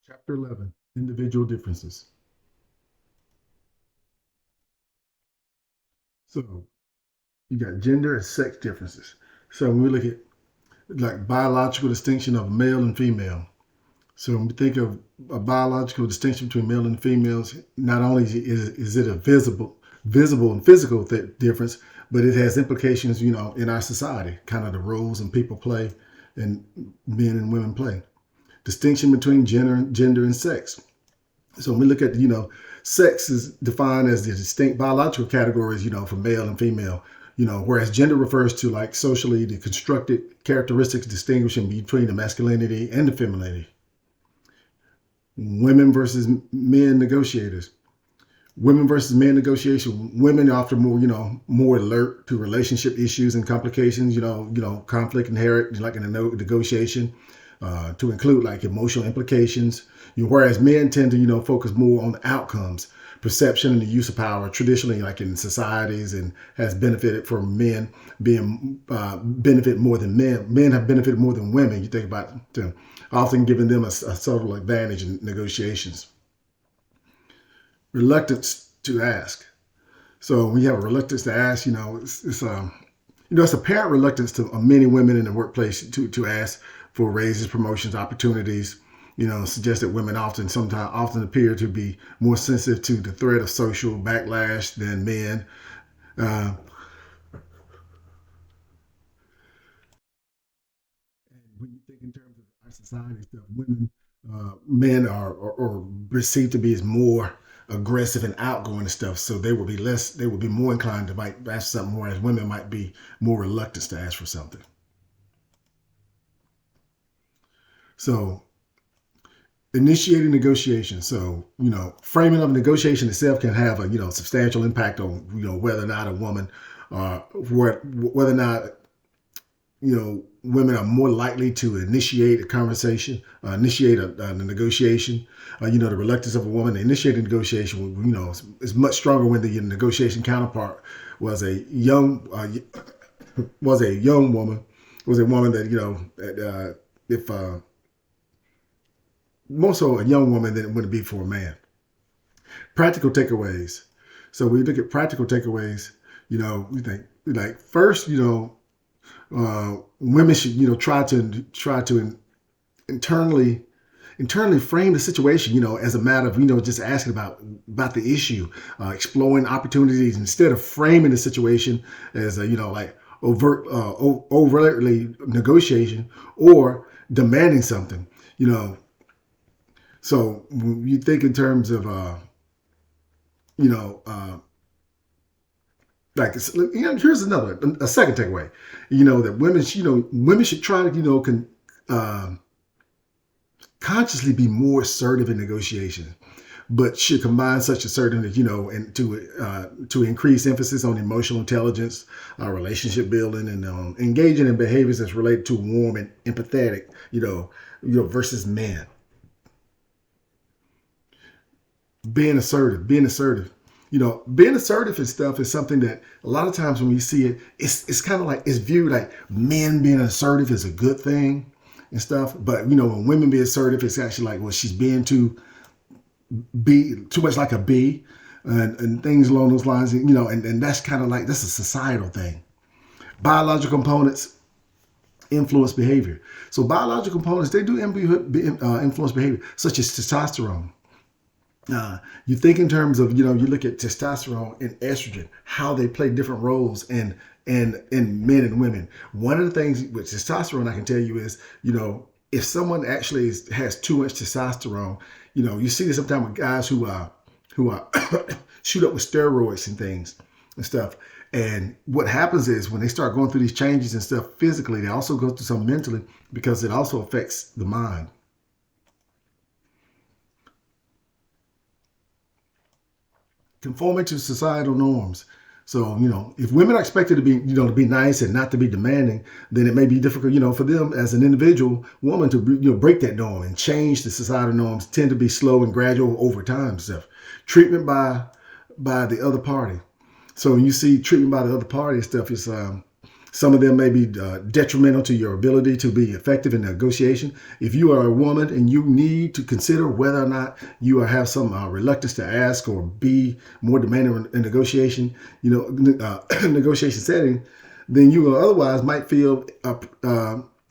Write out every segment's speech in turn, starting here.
Chapter 11, Individual Differences. So you got gender and sex differences. So when we look at like biological distinction of male and female. So when we think of a biological distinction between male and females, not only is it a visible and physical difference, but it has implications, in our society, kind of the roles and people play and men and women play. Distinction between gender and sex. So when we look at, sex is defined as the distinct biological categories, for male and female, whereas gender refers to like socially the constructed characteristics distinguishing between the masculinity and the femininity. Women versus men negotiators. Women versus men negotiation. Women are often more, more alert to relationship issues and complications, conflict inherent like in a negotiation, to include like emotional implications. Whereas men tend to, focus more on the outcomes, perception, and the use of power. Traditionally, like in societies, and has benefited from men being benefit more than men. Men have benefited more than women. You think about often giving them a subtle advantage in negotiations. Reluctance to ask. So we have a reluctance to ask. It's apparent reluctance to many women in the workplace to ask for raises, promotions, opportunities. Suggests that women often appear to be more sensitive to the threat of social backlash than men. Uh, and when you think in terms of our society stuff, men are perceived to be as more aggressive and outgoing and stuff. So they would be more inclined to might ask something, whereas women might be more reluctant to ask for something. So initiating negotiation. So, framing of a negotiation itself can have a, substantial impact on, whether or not a woman, whether or not, women are more likely to initiate a conversation, initiate a negotiation. The reluctance of a woman to initiate a negotiation, is much stronger when the negotiation counterpart was a young, was a young woman, was a woman that, that, if, more so a young woman than it would be for a man. Practical takeaways. So we look at practical takeaways. We think like first, women should try to internally frame the situation, as a matter of just asking about the issue, exploring opportunities instead of framing the situation as a like overtly negotiation or demanding something. So when you think in terms of, you know, uh, like, here's a second takeaway, that women should try to, uh, consciously be more assertive in negotiation, but should combine such assertiveness, and to increase emphasis on emotional intelligence, relationship building, and engaging in behaviors that's related to warm and empathetic, versus men. Being assertive and stuff is something that a lot of times when we see it, it's kind of like it's viewed like men being assertive is a good thing and stuff. But when women be assertive, it's actually like, well, she's being too much like a bee, and things along those lines. And that's kind of like that's a societal thing. Biological components influence behavior. So biological components they do influence behavior, such as testosterone. You think in terms of you look at testosterone and estrogen, how they play different roles in men and women. One of the things with testosterone I can tell you is if someone actually has too much testosterone, you see this sometimes with guys who shoot up with steroids and things and stuff. And what happens is when they start going through these changes and stuff physically, they also go through some mentally because it also affects the mind. Conforming to societal norms. So, if women are expected to be, to be nice and not to be demanding, then it may be difficult, for them as an individual woman to, break that norm and change the societal norms tend to be slow and gradual over time and stuff. Treatment by the other party. So when you see treatment by the other party and stuff, it's Some of them may be detrimental to your ability to be effective in negotiation. If you are a woman and you need to consider whether or not you have some reluctance to ask or be more demanding in negotiation, negotiation setting, then you otherwise might feel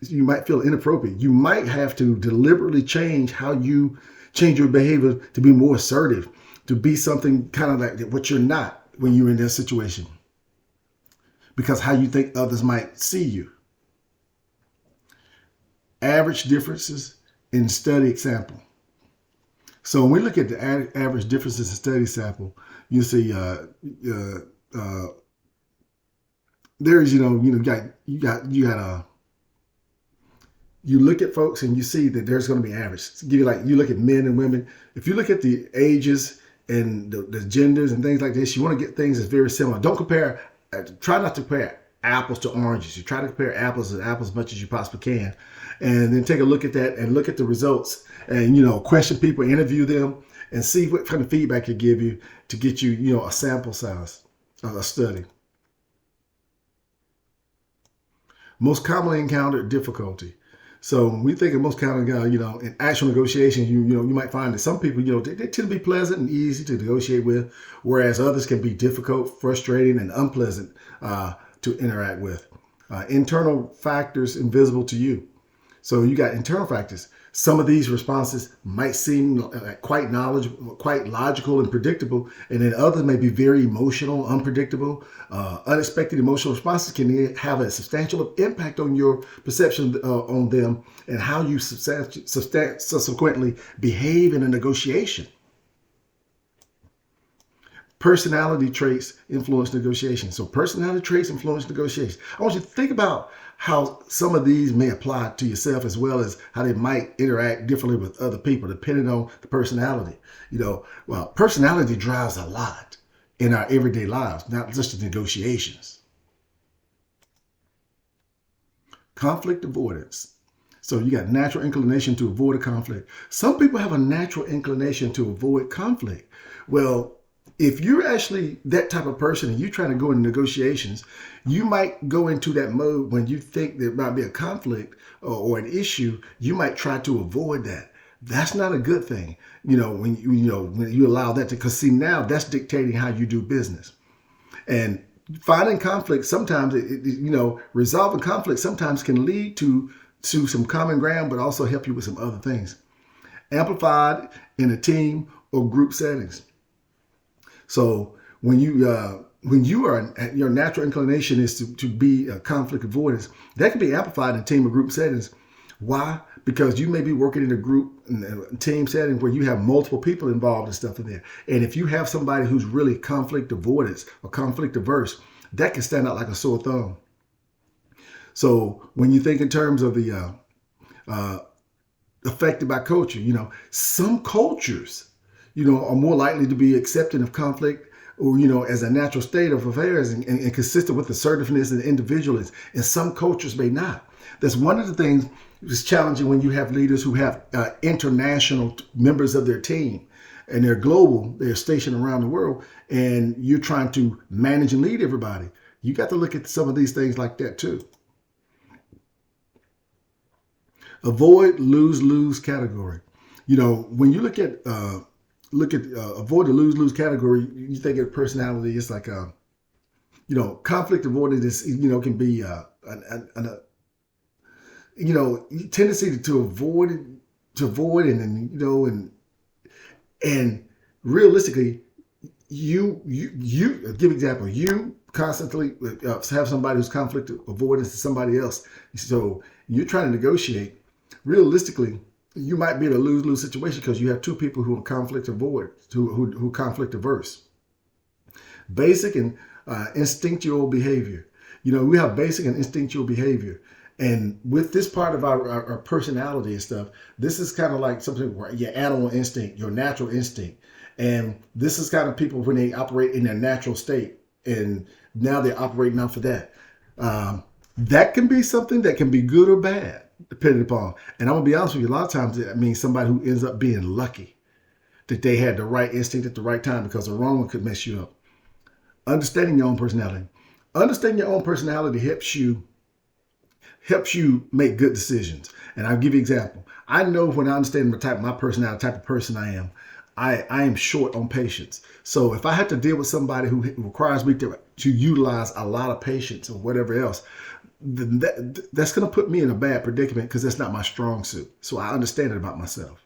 inappropriate. You might have to deliberately change your behavior to be more assertive, to be something kind of like what you're not when you're in that situation, because how you think others might see you. Average differences in study sample. So when we look at the average differences in study sample, you see there's you look at folks and you see that there's going to be average. You look at men and women. If you look at the ages and the genders and things like this, you want to get things that's very similar. Don't compare. Try not to compare apples to oranges. You try to compare apples to apples as much as you possibly can, and then take a look at that and look at the results, and question people, interview them, and see what kind of feedback they give you to get you a sample size of a study. Most commonly encountered difficulty. So when we think of most commonly, in actual negotiations, you might find that some people, they tend to be pleasant and easy to negotiate with, whereas others can be difficult, frustrating, and unpleasant to interact with. Internal factors invisible to you. So you got internal factors. Some of these responses might seem quite logical and predictable, and then others may be very emotional, unpredictable. Unexpected emotional responses can have a substantial impact on your perception on them and how you subsequently behave in a negotiation. Personality traits influence negotiation. So personality traits influence negotiation. I want you to think about how some of these may apply to yourself, as well as how they might interact differently with other people, depending on the personality. Personality drives a lot in our everyday lives, not just the negotiations. Conflict avoidance. So you got natural inclination to avoid a conflict. Some people have a natural inclination to avoid conflict. Well, if you're actually that type of person and you're trying to go into negotiations, you might go into that mode when you think there might be a conflict or an issue. You might try to avoid that. That's not a good thing. When you allow that to, because see, now that's dictating how you do business. And finding conflict sometimes, resolving conflict sometimes can lead to some common ground, but also help you with some other things. Amplified in a team or group settings. So when your natural inclination is to be a conflict avoidance, that can be amplified in team or group settings. Why? Because you may be working in a group and team setting where you have multiple people involved and stuff in there. And if you have somebody who's really conflict avoidance or conflict averse, that can stand out like a sore thumb. So when you think in terms of the affected by culture, some cultures are more likely to be accepting of conflict or, as a natural state of affairs and consistent with assertiveness and individualism. And some cultures may not. That's one of the things that's challenging when you have leaders who have international members of their team and they're global, they're stationed around the world, and you're trying to manage and lead everybody. You got to look at some of these things like that too. Avoid lose-lose category. When you look at avoid the lose-lose category, you think of personality. It's like conflict avoidance can be tendency to avoid and realistically, you give example. You constantly have somebody who's conflict avoidance to somebody else. So you're trying to negotiate. Realistically, you might be in a lose-lose situation because you have two people who are conflict avoid, who conflict averse. Basic and instinctual behavior. We have basic and instinctual behavior. And with this part of our personality and stuff, this is kind of like something where your animal instinct, your natural instinct. And this is kind of people when they operate in their natural state. And now they're operating out for that. That can be something that can be good or bad, depending upon. And I'm going to be honest with you, a lot of times that means somebody who ends up being lucky that they had the right instinct at the right time, because the wrong one could mess you up. Understanding your own personality. Understanding your own personality helps you make good decisions. And I'll give you an example. I know when I understand my personality, type of person I am, I am short on patience. So if I have to deal with somebody who requires me to utilize a lot of patience or whatever else, then that's going to put me in a bad predicament because that's not my strong suit. So I understand it about myself.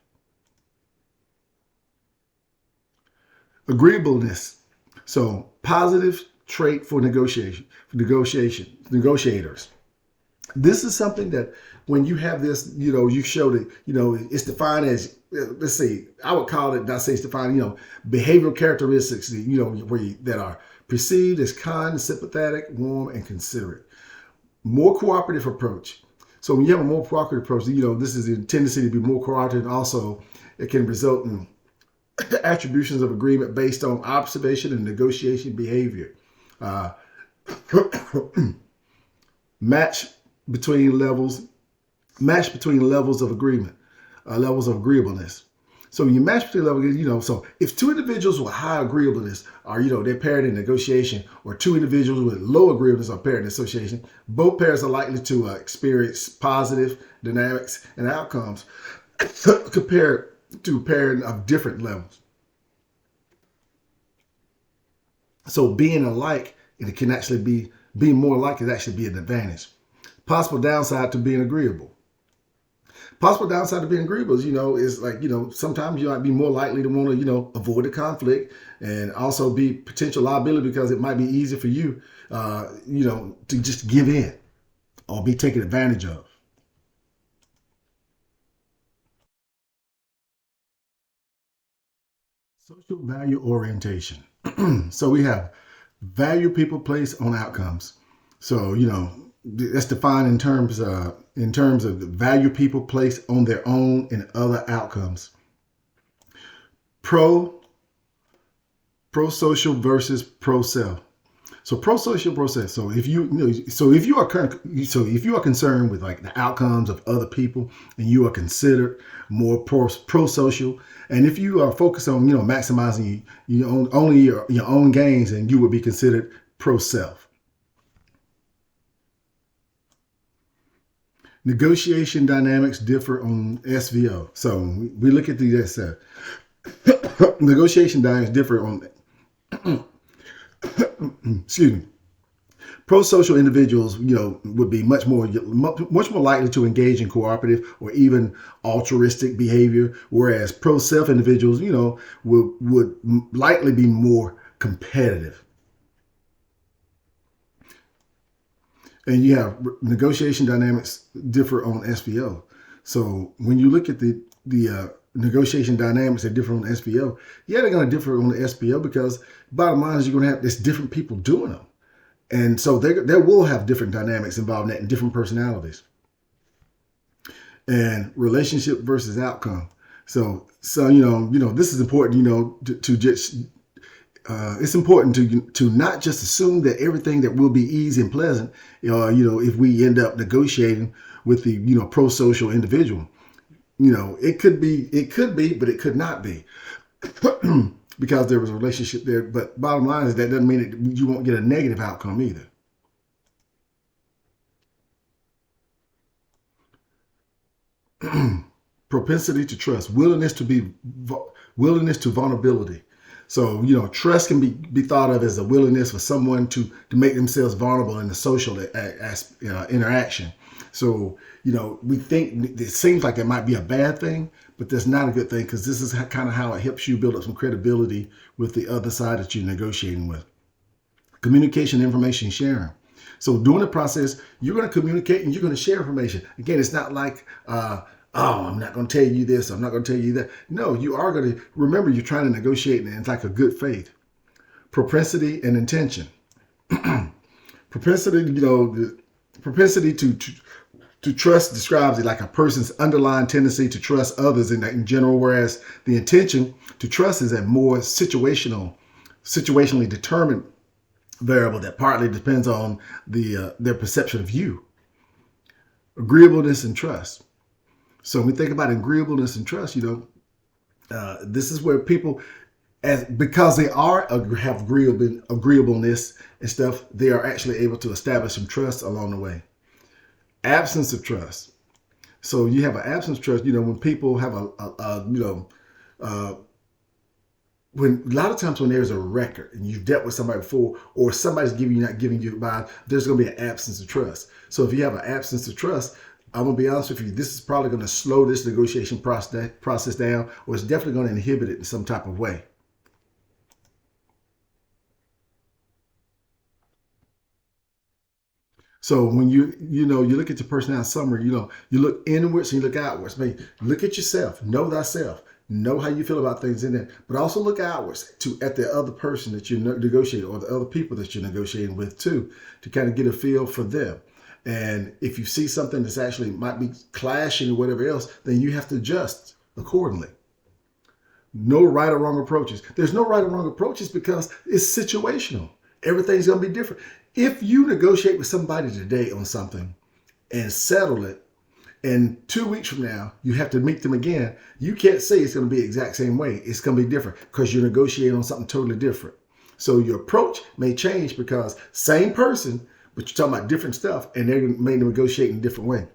Agreeableness. So positive trait for negotiators. This is something that when you have this, you show that, it's defined as, let's see, I would call it, not say it's defined, behavioral characteristics, that are perceived as kind, sympathetic, warm, and considerate. More cooperative approach. So when you have a more cooperative approach, this is a tendency to be more cooperative. Also, it can result in attributions of agreement based on observation and negotiation behavior. Match between levels of agreement, levels of agreeableness. So when you match between levels, so if two individuals with high agreeableness are, they're paired in negotiation, or two individuals with low agreeableness are paired in association, both pairs are likely to experience positive dynamics and outcomes compared to pairing of different levels. So being alike, it can actually being more alike can actually be an advantage. Possible downside to being agreeable. Possible downside to being agreeable is, is like, sometimes you might be more likely to want to, avoid a conflict, and also be potential liability because it might be easier for you, to just give in or be taken advantage of. Social value orientation. So we have value people place on outcomes. So, that's defined in terms of the value people place on their own and other outcomes. Pro social versus pro self. So pro social, pro self. So if you are concerned with like the outcomes of other people, and you are considered more pro social, and if you are focused on maximizing only your own gains, and you would be considered pro self. Negotiation dynamics differ on SVO. So we look at this. Negotiation dynamics differ on. Excuse me. Pro-social individuals, would be much more likely to engage in cooperative or even altruistic behavior, whereas pro-self individuals, would likely be more competitive. And you have negotiation dynamics differ on SVO. So when you look at the negotiation dynamics that differ on the SVO, they're going to differ on the SVO because bottom line is you're going to have this different people doing them. And so there will have different dynamics involved in that and different personalities. And relationship versus outcome. So this is important, to just, it's important to not just assume that everything that will be easy and pleasant, if we end up negotiating with the, pro-social individual. It could be, but it could not be because there was a relationship there. But bottom line is that doesn't mean that you won't get a negative outcome either. Propensity to trust, willingness to vulnerability. So, trust can be thought of as a willingness for someone to make themselves vulnerable in the social interaction. So, we think it seems like that might be a bad thing, but that's not a good thing because this is kind of how it helps you build up some credibility with the other side that you're negotiating with. Communication, information sharing. So during the process, you're going to communicate and you're going to share information. Again, it's not like, I'm not going to tell you this, I'm not going to tell you that. No, you are going to, remember, you're trying to negotiate and it's like a good faith. Propensity and intention. Propensity, the propensity to trust describes it like a person's underlying tendency to trust others in general, whereas the intention to trust is a more situationally determined variable that partly depends on their perception of you. Agreeableness and trust. So when we think about agreeableness and trust, this is where people, As because they are have agreeableness and stuff, they are actually able to establish some trust along the way. Absence of trust. So you have an absence of trust. When people have uh, when a lot of times when there's a record and you've dealt with somebody before, or somebody's not giving you advice, there's going to be an absence of trust. So if you have an absence of trust, I'm going to be honest with you, this is probably going to slow this negotiation process down, or it's definitely going to inhibit it in some type of way. So when you look at your personality summary, you look inwards and you look outwards. I mean, look at yourself, know thyself, know how you feel about things in there, but also look outwards at the other person that you're negotiating, or the other people that you're negotiating with too, to kind of get a feel for them. And if you see something that's actually might be clashing or whatever else, then you have to adjust accordingly. No right or wrong approaches. There's no right or wrong approaches because it's situational. Everything's going to be different. If you negotiate with somebody today on something and settle it, and 2 weeks from now you have to meet them again, you can't say it's going to be the exact same way. It's going to be different because you're negotiating on something totally different. So your approach may change because same person, but you're talking about different stuff, and they may negotiate in a different way.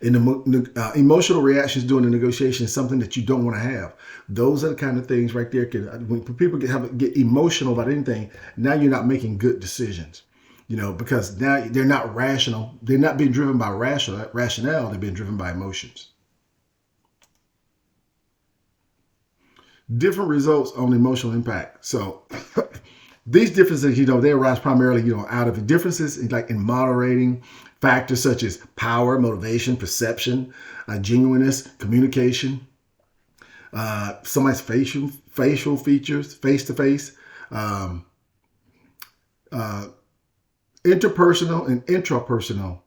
And the emotional reactions during the negotiation is something that you don't want to have. Those are the kind of things right there. When people get emotional about anything, now you're not making good decisions. Because now they're not rational. They're not being driven by rationale. They're being driven by emotions. Different results on emotional impact. So these differences, they arise primarily, out of differences in moderating factors such as power, motivation, perception, genuineness, communication, somebody's facial features, face-to-face, interpersonal and intrapersonal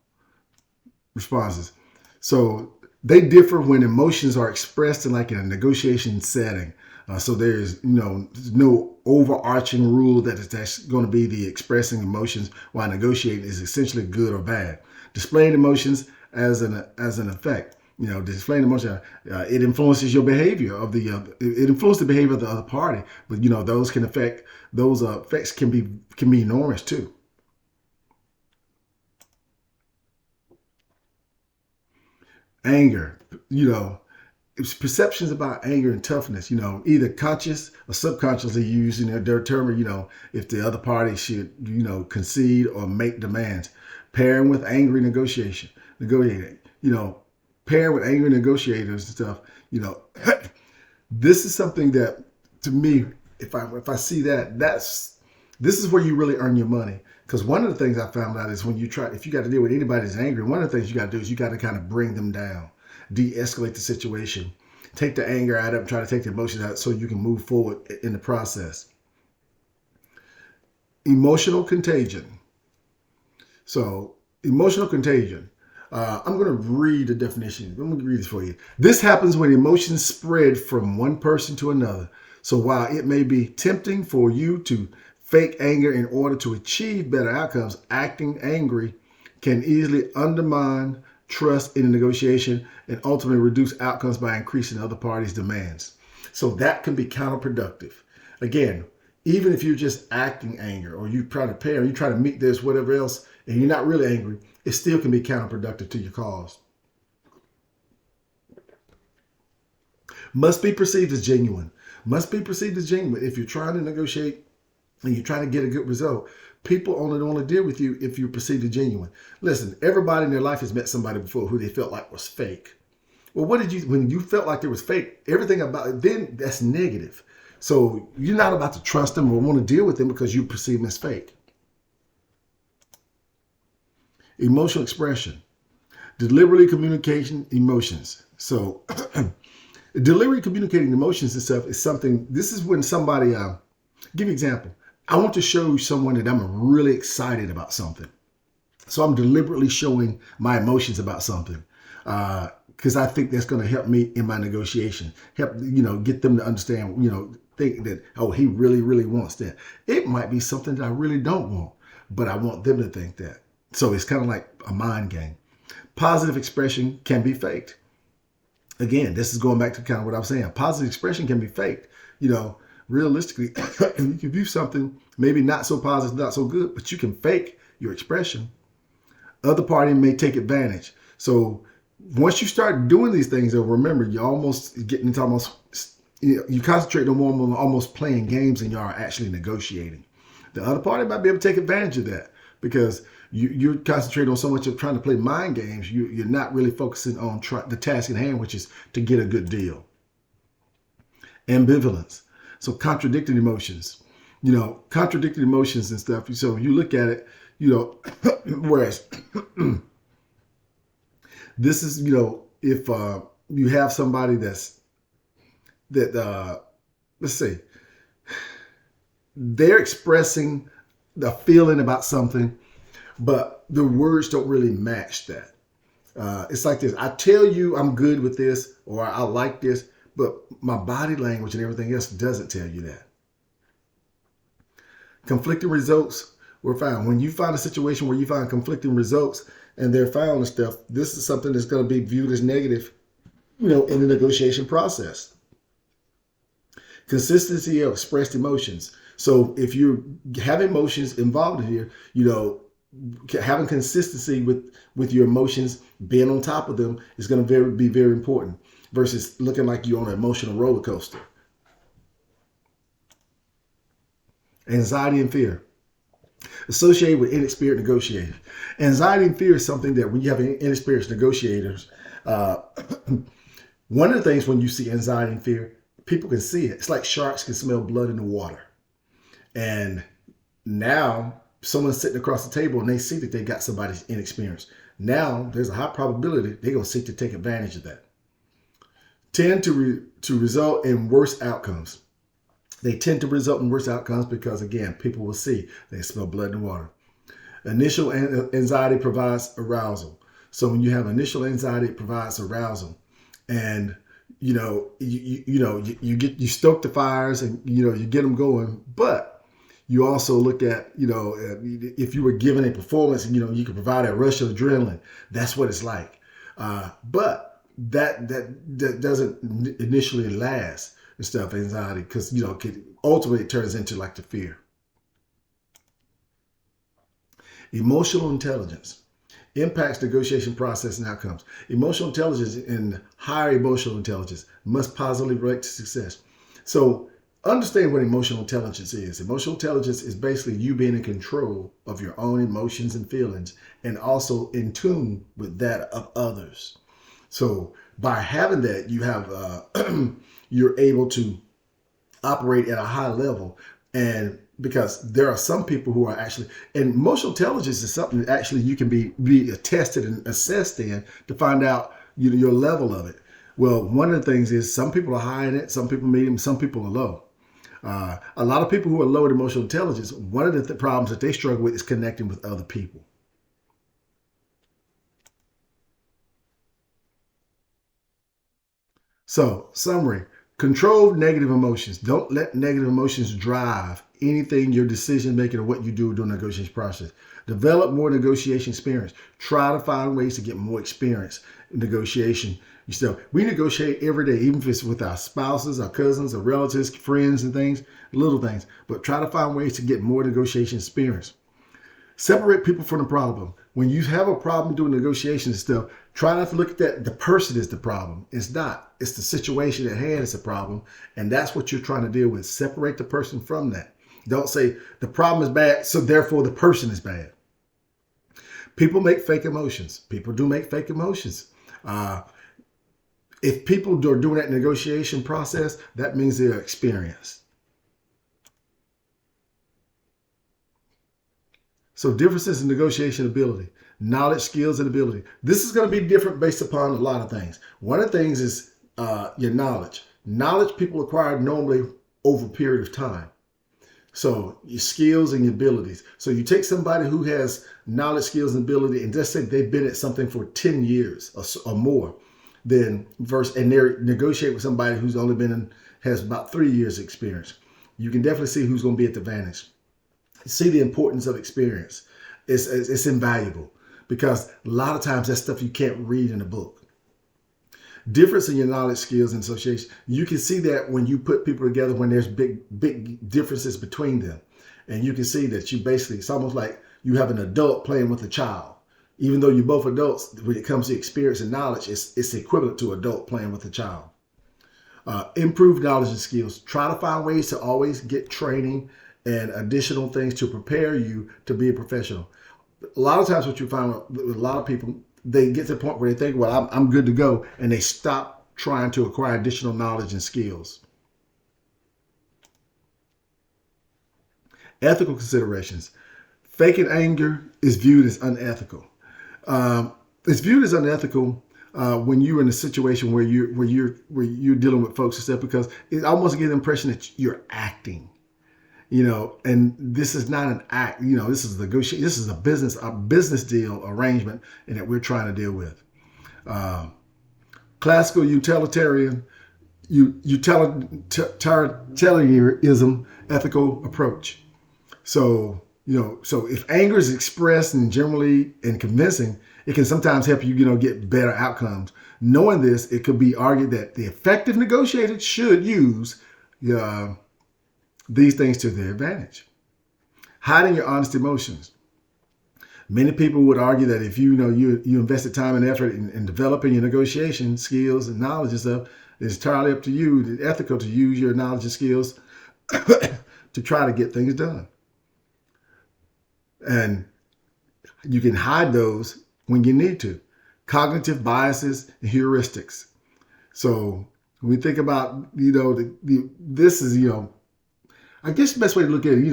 responses. So they differ when emotions are expressed in a negotiation setting. So there's no overarching rule that's going to be the expressing emotions while negotiating is essentially good or bad. Displaying emotions as an effect. Displaying emotion, it influences your behavior it influences the behavior of the other party. But those effects can be enormous too. Anger, it's perceptions about anger and toughness, either conscious or subconsciously used to determine, if the other party should, concede or make demands. Pairing with angry negotiating, pairing with angry negotiators and stuff, this is something that, to me, if I see that, this is where you really earn your money. Because one of the things I found out is if you got to deal with anybody that's angry, one of the things you got to do is you got to kind of bring them down, de-escalate the situation, take the anger out of them, try to take the emotions out so you can move forward in the process. Emotional contagion. So emotional contagion. I'm going to read the definition. I'm going to read this for you. This happens when emotions spread from one person to another. So while it may be tempting for you to fake anger in order to achieve better outcomes, acting angry can easily undermine trust in a negotiation and ultimately reduce outcomes by increasing the other party's demands. So that can be counterproductive. Again, even if you're just acting anger, or you try to pair, or you try to meet this, whatever else, and you're not really angry, it still can be counterproductive to your cause. Must be perceived as genuine. Must be perceived as genuine. If you're trying to negotiate and you're trying to get a good result, people only want to deal with you if you're perceived as genuine. Listen, everybody in their life has met somebody before who they felt like was fake. Well, when you felt like there was fake, everything about it, then that's negative. So you're not about to trust them or want to deal with them because you perceive them as fake. Emotional expression. Deliberately communicating emotions. So deliberately communicating emotions and stuff is something, this is when somebody, give you an example. I want to show someone that I'm really excited about something. So I'm deliberately showing my emotions about something. Because I think that's going to help me in my negotiation. Help, get them to understand, think that, oh, he really, really wants that. It might be something that I really don't want, but I want them to think that. So it's kind of like a mind game. Positive expression can be faked. Again, this is going back to kind of what I was saying. Positive expression can be faked. realistically, you can view something maybe not so positive, not so good, but you can fake your expression. Other party may take advantage. So once you start doing these things, remember, you're almost getting into you concentrate on more on almost playing games than you are actually negotiating. The other party might be able to take advantage of that because you're concentrating on so much of trying to play mind games. You're not really focusing on the task at hand, which is to get a good deal. Ambivalence. So contradicting emotions, contradicting emotions and stuff. So you look at it, whereas this is, if you have somebody let's say, they're expressing the feeling about something, but the words don't really match that. It's like this. I tell you I'm good with this or I like this, but my body language and everything else doesn't tell you that. Conflicting results were found. When you find a situation where you find conflicting results and they're found and stuff, this is something that's going to be viewed as negative, in the negotiation process. Consistency of expressed emotions. So if you have emotions involved in here, having consistency with your emotions, being on top of them is going to be very important versus looking like you're on an emotional roller coaster. Anxiety and fear associated with inexperienced negotiators. Anxiety and fear is something that when you have inexperienced negotiators, one of the things when you see anxiety and fear, people can see it. It's like sharks can smell blood in the water. And now someone's sitting across the table and they see that they got somebody's inexperienced. Now there's a high probability they're going to seek to take advantage of that. Tend to result in worse outcomes. They tend to result in worse outcomes because, again, people will see they smell blood in the water. Initial anxiety provides arousal. So when you have initial anxiety, it provides arousal, and you stoke the fires and you get them going. But you also look at if you were given a performance and you can provide a rush of adrenaline, that's what it's like. But that doesn't initially last. And stuff, anxiety, because ultimately it turns into like the fear. Emotional intelligence impacts negotiation process and outcomes. Emotional intelligence and higher emotional intelligence must positively relate to success. So understand what emotional intelligence is. Emotional intelligence is basically you being in control of your own emotions and feelings and also in tune with that of others. So by having that, you have you're able to operate at a high level. And because there are some people who are actually, and emotional intelligence is something that actually you can be tested and assessed in to find out your level of it. Well, one of the things is some people are high in it, some people medium, some people are low. A lot of people who are low in emotional intelligence, one of the problems that they struggle with is connecting with other people. So, summary. Control negative emotions. Don't let negative emotions drive anything, your decision making or what you do during the negotiation process. Develop more negotiation experience. Try to find ways to get more experience in negotiation. We negotiate every day, even if it's with our spouses, our cousins, our relatives, friends and things, little things. But try to find ways to get more negotiation experience. Separate people from the problem. When you have a problem doing negotiations and stuff, try not to look at that. The person is the problem. It's not. It's the situation at hand is the problem. And that's what you're trying to deal with. Separate the person from that. Don't say the problem is bad, so therefore the person is bad. People make fake emotions. People do make fake emotions. If people are doing that negotiation process, that means they're experienced. So differences in negotiation ability, knowledge, skills, and ability. This is going to be different based upon a lot of things. One of the things is your knowledge. Knowledge people acquire normally over a period of time. So your skills and your abilities. So you take somebody who has knowledge, skills, and ability and just say they've been at something for 10 years or more, and they negotiate with somebody who's only has about 3 years experience. You can definitely see who's going to be at the advantage. See the importance of experience. It's invaluable because a lot of times that's stuff you can't read in a book. Difference in your knowledge, skills, and association. You can see that when you put people together, when there's big differences between them. And you can see that you basically, it's almost like you have an adult playing with a child. Even though you're both adults, when it comes to experience and knowledge, it's equivalent to adult playing with a child. Improve knowledge and skills. Try to find ways to always get training and additional things to prepare you to be a professional. A lot of times what you find with a lot of people, they get to the point where they think, well, I'm good to go, and they stop trying to acquire additional knowledge and skills. Ethical considerations. Faking anger is viewed as unethical. It's viewed as unethical when you're in a situation where you're dealing with folks and stuff, because it almost gives the impression that you're acting, and this is not an act. This is a negotiation. This is a business deal arrangement, and that we're trying to deal with. Classical utilitarianism, ethical approach. So if anger is expressed and generally and convincing, it can sometimes help you, get better outcomes. Knowing this, it could be argued that the effective negotiator should use these things to their advantage. Hiding your honest emotions. Many people would argue that if you invested time and effort in developing your negotiation skills and knowledge and stuff, it's entirely up to you. It's ethical to use your knowledge and skills to try to get things done. And you can hide those when you need to. Cognitive biases and heuristics. So when we think about, this is, I guess the best way to look at it,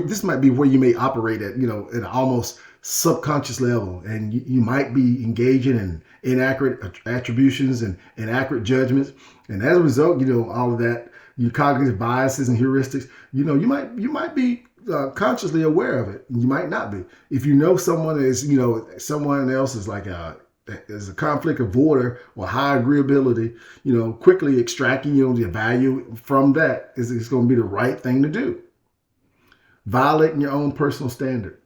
this might be where you may operate at, at an almost subconscious level. And you might be engaging in inaccurate attributions and inaccurate judgments. And as a result, all of that, your cognitive biases and heuristics, you might be consciously aware of it. You might not be. If someone is, someone else is like is a conflict avoider or high agreeability, quickly extracting the value from that is going to be the right thing to do. Violating your own personal standard.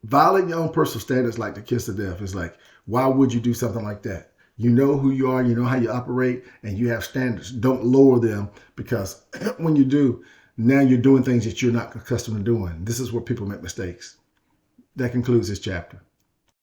Violating your own personal standard is like the kiss of death. It's like, why would you do something like that? You know who you are, you know how you operate, and you have standards. Don't lower them, because when you do, now you're doing things that you're not accustomed to doing. This is where people make mistakes. That concludes this chapter.